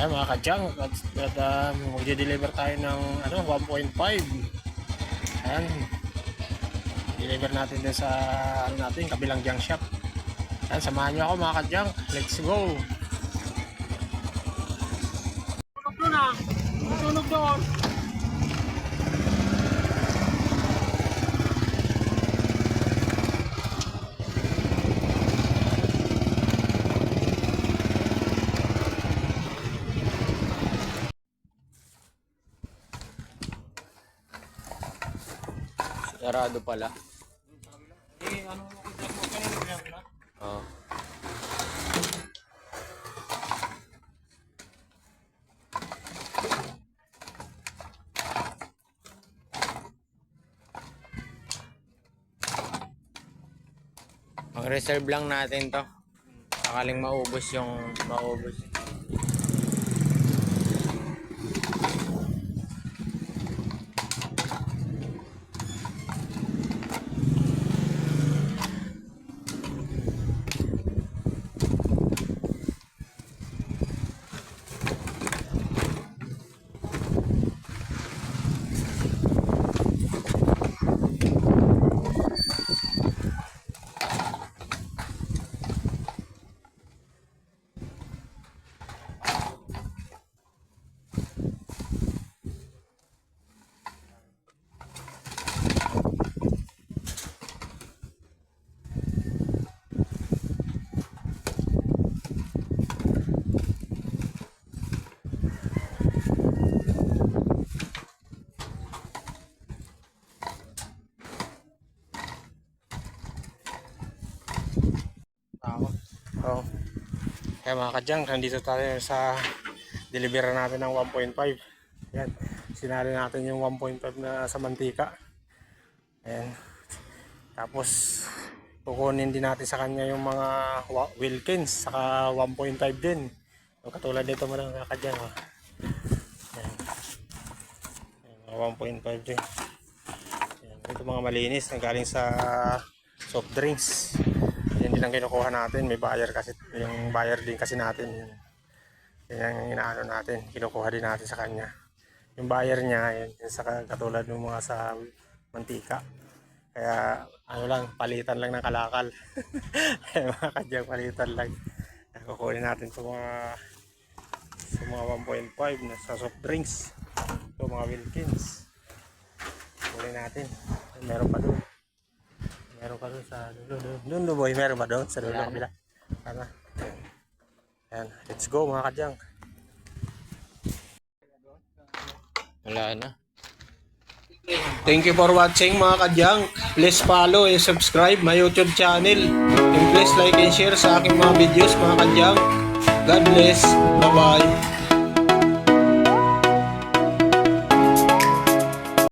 Ay mga kadyang, magde-deliver tayo ng 1.5. Ayan, deliver natin din sa natin, kabilang junk shop. Ayan, samahan nyo ako mga kadyang. Let's go! Tunog doon ah! Tunog doon! Sarado pala. Eh, ano mo kanina na? Oo. Mag-reserve lang natin to. Sakaling maubos yung maubos. Oh. Kaya mga kadyang, nandito tayo sa delivery natin ng 1.5. Ayan, sinali natin yung 1.5 na sa mantika. Ayan. Tapos kukunin din natin sa kanya yung mga Wilkins saka 1.5 din. So, katulad nito mga kadyang. Oh. Ayan. Ayan, 1.5 din. Ayan, ito mga malinis na galing sa soft drinks. Yan din ang kinukuha natin, may buyer kasi, yung buyer din kasi natin yan ang inaano natin, kinukuha din natin sa kanya yung buyer niya, yan sa katulad ng mga sa mantika, kaya ano lang, palitan lang ng kalakal. Mga kadyang, palitan lang, kukunin natin sa mga 1.5 na sa soft drinks, sa mga Wilkins, kukunin natin, meron pa doon. Meron pa doon sa dulo. Doon boy, meron pa doon sa dulo kabila. Tama. Ayan, let's go mga kadyang. Wala na. Thank you for watching mga kadyang. Please follow and subscribe my YouTube channel. And please like and share sa aking mga videos mga kadyang. God bless. Bye bye.